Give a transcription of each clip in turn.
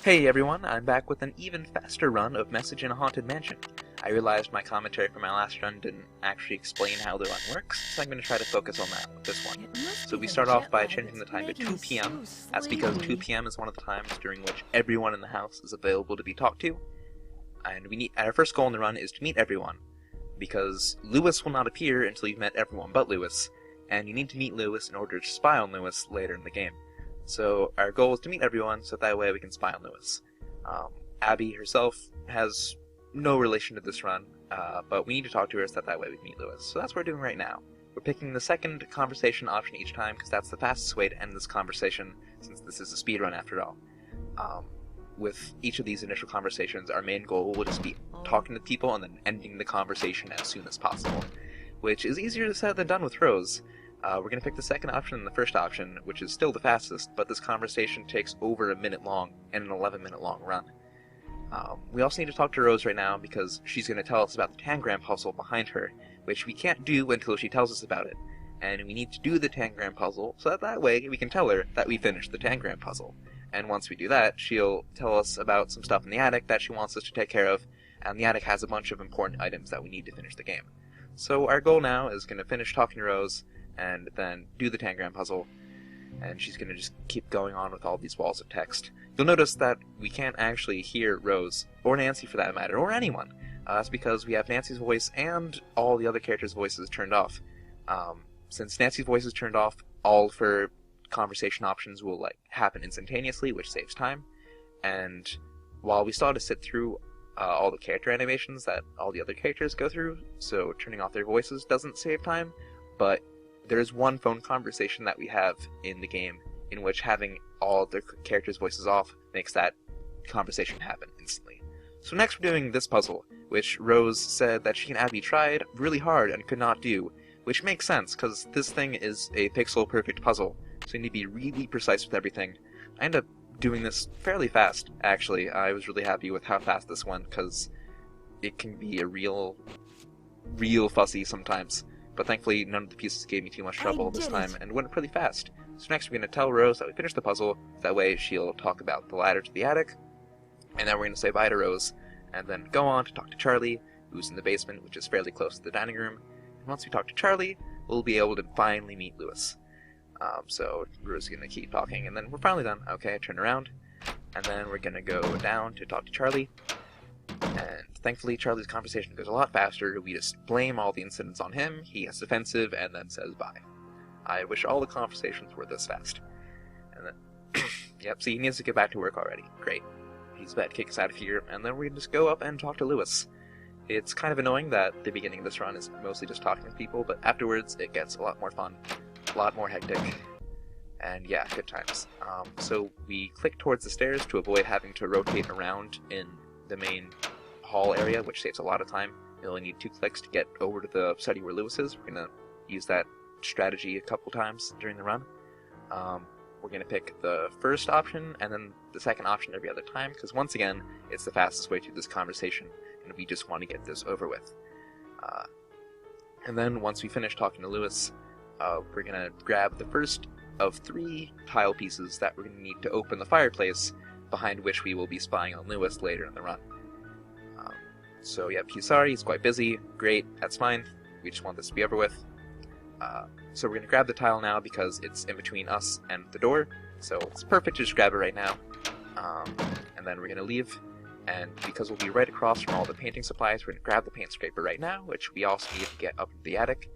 Hey everyone, I'm back with an even faster run of Message in a Haunted Mansion. I realized my commentary from my last run didn't actually explain how the run works, so I'm going to try to focus on that with this one. So we start off by changing the time to 2 p.m. That's because 2 p.m. is one of the times during which everyone in the house is available to be talked to. And our first goal in the run is to meet everyone, because Lewis will not appear until you've met everyone but Lewis, and you need to meet Lewis in order to spy on Lewis later in the game. So our goal is to meet everyone, so that way we can spy on Lewis. Abby herself has no relation to this run, but we need to talk to her so that way we can meet Lewis. So that's what we're doing right now. We're picking the second conversation option each time, because that's the fastest way to end this conversation, since this is a speedrun after all. With each of these initial conversations, our main goal will just be talking to people and then ending the conversation as soon as possible, which is easier said than done with Rose. We're going to pick the second option and the first option, which is still the fastest, but this conversation takes over a minute long and an 11-minute long run. We also need to talk to Rose right now because she's going to tell us about the tangram puzzle behind her, which we can't do until she tells us about it. And we need to do the tangram puzzle so that way we can tell her that we finished the tangram puzzle. And once we do that, she'll tell us about some stuff in the attic that she wants us to take care of, and the attic has a bunch of important items that we need to finish the game. So our goal now is going to finish talking to Rose, and then do the tangram puzzle, and she's going to just keep going on with all these walls of text. You'll notice that we can't actually hear Rose, or Nancy for that matter, or anyone. That's because we have Nancy's voice and all the other characters' voices turned off. Since Nancy's voice is turned off, all of her conversation options will happen instantaneously, which saves time. And while we still have to sit through all the character animations that all the other characters go through, so turning off their voices doesn't save time, but there's one phone conversation that we have in the game in which having all the characters' voices off makes that conversation happen instantly. So next we're doing this puzzle, which Rose said that she and Abby tried really hard and could not do, which makes sense because this thing is a pixel-perfect puzzle, so you need to be really precise with everything. I ended up doing this fairly fast, actually. I was really happy with how fast this went because it can be a real fussy sometimes. But thankfully, none of the pieces gave me too much trouble this time, and went pretty fast. So next we're going to tell Rose that we finished the puzzle, that way she'll talk about the ladder to the attic, and then we're going to say bye to Rose, and then go on to talk to Charlie, who's in the basement, which is fairly close to the dining room. And once we talk to Charlie, we'll be able to finally meet Lewis. So Rose is going to keep talking, and then we're finally done. Okay, turn around, and then we're going to go down to talk to Charlie. And thankfully, Charlie's conversation goes a lot faster. We just blame all the incidents on him, he gets defensive, and then says bye. I wish all the conversations were this fast. And then, yep, see, he needs to get back to work already. Great. He's about to kick us out of here, and then we can just go up and talk to Lewis. It's kind of annoying that the beginning of this run is mostly just talking to people, but afterwards it gets a lot more fun, a lot more hectic, and yeah, good times. So we click towards the stairs to avoid having to rotate around in the main hall area, which saves a lot of time. You only need 2 clicks to get over to the study where Lewis is. We're going to use that strategy a couple times during the run. We're going to pick the first option and then the second option every other time, because once again, it's the fastest way through this conversation, and we just want to get this over with. And then once we finish talking to Lewis, we're going to grab the first of 3 tile pieces that we're going to need to open the fireplace, behind which we will be spying on Lewis later in the run. So yep, he's sorry, he's quite busy. Great, that's fine. We just want this to be over with. So we're going to grab the tile now because it's in between us and the door. So it's perfect to just grab it right now. And then we're going to leave. And because we'll be right across from all the painting supplies, we're going to grab the paint scraper right now, which we also need to get up into the attic.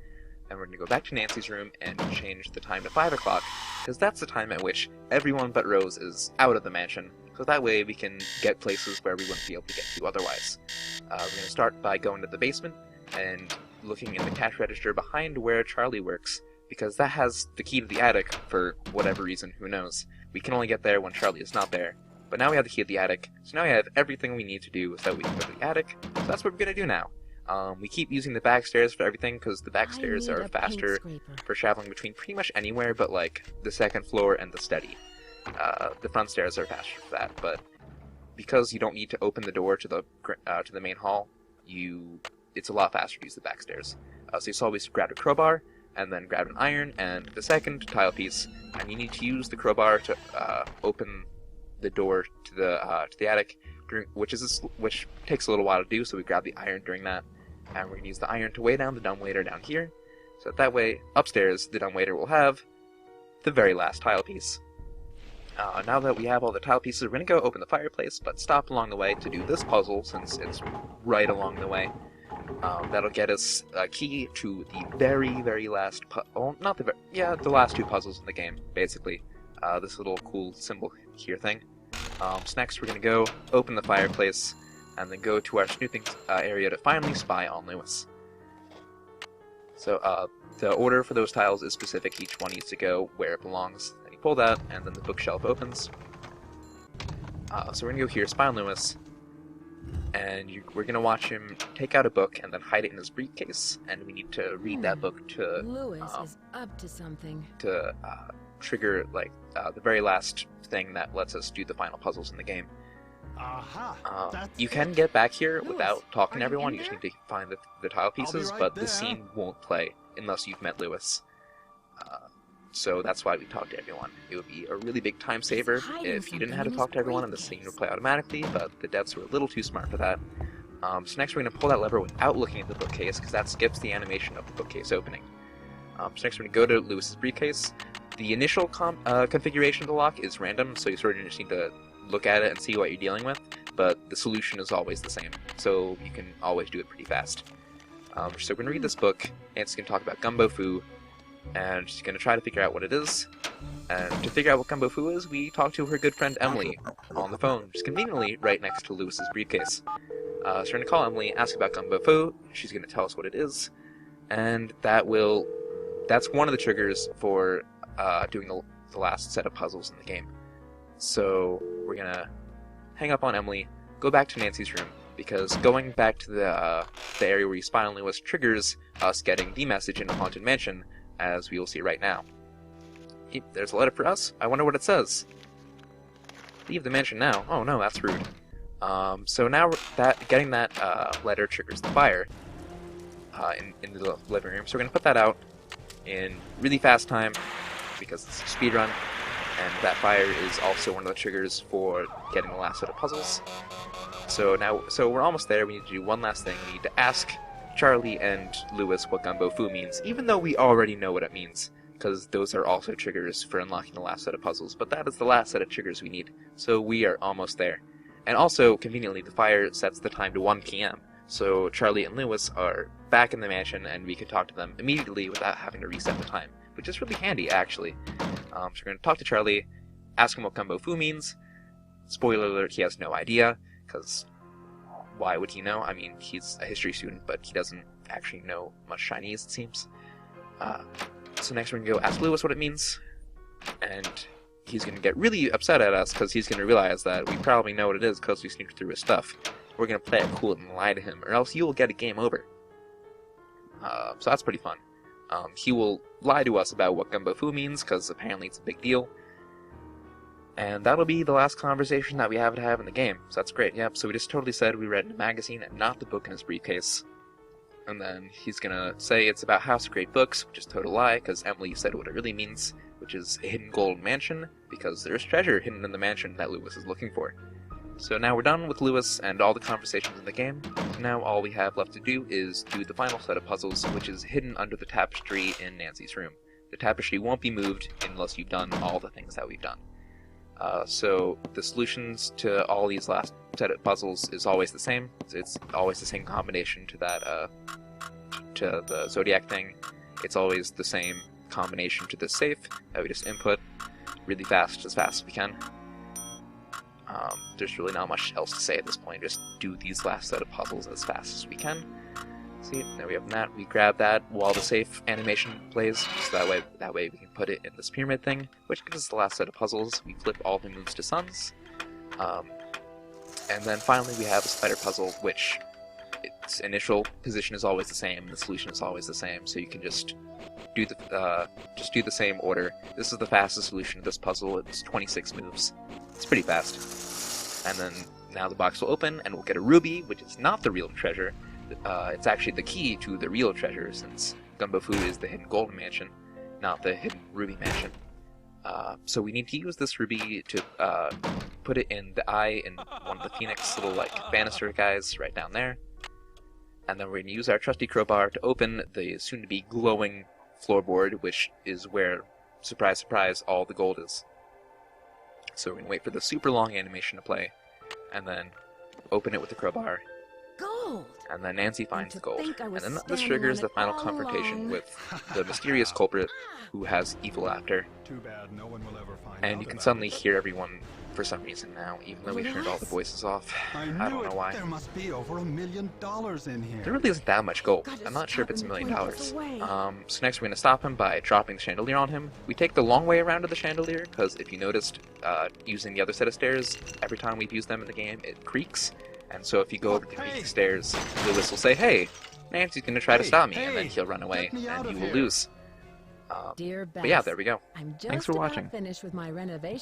And we're going to go back to Nancy's room and change the time to 5 o'clock, because that's the time at which everyone but Rose is out of the mansion. So that way we can get places where we wouldn't be able to get to otherwise. We're going to start by going to the basement and looking in the cash register behind where Charlie works, because that has the key to the attic for whatever reason, who knows. We can only get there when Charlie is not there. But now we have the key to the attic, so now we have everything we need to do so we can go to the attic. So that's what we're going to do now. We keep using the back stairs for everything, because the back stairs are faster for traveling between pretty much anywhere but the second floor and the study. The front stairs are faster for that, but because you don't need to open the door to the main hall, it's a lot faster to use the back stairs. So you always grab a crowbar, and then grab an iron and the second tile piece, and you need to use the crowbar to open the door to the attic, which takes a little while to do. So we grab the iron during that, and we're gonna use the iron to weigh down the dumbwaiter down here. So that way, upstairs, the dumbwaiter will have the very last tile piece. Now that we have all the tile pieces, we're gonna go open the fireplace, but stop along the way to do this puzzle since it's right along the way. That'll get us a key to the very last the last two puzzles in the game, basically. This little cool symbol here thing. So next we're going to go open the fireplace, and then go to our snooping area to finally spy on Lewis. So the order for those tiles is specific, each one needs to go where it belongs. Then you pull that, and then the bookshelf opens. So we're going to go here, spy on Lewis, and we're going to watch him take out a book and then hide it in his briefcase, and we need to read that book to Lewis is up to something. To trigger the very last thing that lets us do the final puzzles in the game. You can get back here without talking to everyone, you just need to find the tile pieces, but the scene won't play unless you've met Lewis. So that's why we talk to everyone. It would be a really big time saver if you didn't have to talk to everyone and the scene would play automatically, but the devs were a little too smart for that. So next we're going to pull that lever without looking at the bookcase, because that skips the animation of the bookcase opening. So next we're going to go to Lewis's briefcase. The initial configuration of the lock is random, so you sort of just need to look at it and see what you're dealing with, but the solution is always the same, so you can always do it pretty fast. So we're going to read this book, and it's going to talk about Gumbo Foo, and she's going to try to figure out what it is. And to figure out what Gumbo Foo is, we talk to her good friend Emily on the phone, which is conveniently right next to Lewis's briefcase. So we're going to call Emily, ask about Gumbo Foo, she's going to tell us what it is, and that's one of the triggers for doing the last set of puzzles in the game. So we're going to hang up on Emily, go back to Nancy's room, because going back to the area where you spy on Lewis triggers us getting the message in the Haunted Mansion, as we will see right now. There's a letter for us. I wonder what it says. Leave the mansion now. Oh no, that's rude. So now getting that letter triggers the fire in the living room. So we're going to put that out in really fast time, because it's a speedrun, and that fire is also one of the triggers for getting the last set of puzzles. So we're almost there. We need to do one last thing. We need to ask Charlie and Lewis what Gumbo Foo means, even though we already know what it means, because those are also triggers for unlocking the last set of puzzles, but that is the last set of triggers we need, so we are almost there. And also, conveniently, the fire sets the time to 1 p.m., so Charlie and Lewis are back in the mansion, and we can talk to them immediately without having to reset the time, which is really handy, actually. So we're going to talk to Charlie, ask him what Gumbo Foo means. Spoiler alert, he has no idea, because why would he know? I mean, he's a history student, but he doesn't actually know much Chinese, it seems. So next we're going to go ask Lewis what it means, and he's going to get really upset at us, because he's going to realize that we probably know what it is because we sneaked through his stuff. We're going to play it cool and lie to him, or else you will get a game over. So that's pretty fun. He will lie to us about what Gumbo Foo means, because apparently it's a big deal. And that'll be the last conversation that we have to have in the game, so that's great. Yep, so we just totally said we read in a magazine and not the book in his briefcase. And then he's gonna say it's about House of Great Books, which is a total lie, because Emily said what it really means, which is a hidden gold mansion, because there's treasure hidden in the mansion that Lewis is looking for. So now we're done with Lewis and all the conversations in the game. Now all we have left to do is do the final set of puzzles, which is hidden under the tapestry in Nancy's room. The tapestry won't be moved unless you've done all the things that we've done. So the solutions to all these last set of puzzles is always the same. It's always the same combination to that, to the Zodiac thing. It's always the same combination to the safe that we just input really fast, as we can. There's really not much else to say at this point. Just do these last set of puzzles as fast as we can. See, now we have that. We grab that while the safe animation plays, so that way we can put it in this pyramid thing, which gives us the last set of puzzles. We flip all the moves to suns, and then finally we have a spider puzzle, which its initial position is always the same, the solution is always the same, so you can just do the same order. This is the fastest solution to this puzzle. It's 26 moves. It's pretty fast. And then now the box will open, and we'll get a ruby, which is not the real treasure. It's actually the key to the real treasure, since Gumbo Foo is the hidden golden mansion, not the hidden ruby mansion. So we need to use this ruby to put it in the eye in one of the Phoenix little like banister guys right down there. And then we're going to use our trusty crowbar to open the soon-to-be glowing floorboard, which is where, surprise, surprise, all the gold is. So we're going to wait for the super long animation to play, and then open it with the crowbar. Gold! And then Nancy finds the gold. And then this standing triggers on the it final all confrontation along. with the mysterious culprit who has evil laughter. Too bad no one will ever find And out you can about suddenly it. hear everyone for some reason now, even though we turned all the voices off. I don't know why. There must be over $1 million in here. There really isn't that much gold. Gotta I'm not sure if it's $1 stop him million. before he gets away. So next we're going to stop him by dropping the chandelier on him. We take the long way around to the chandelier, because if you noticed, using the other set of stairs, every time we've used them in the game, it creaks. And so if you go over the creaking stairs, Lewis will say, "Hey, Nancy's going to try to stop me," and then he'll run away, get me out and you of will here. lose. Dear Beth, But yeah, there we go. I'm just Thanks for about watching. finished with my renovation.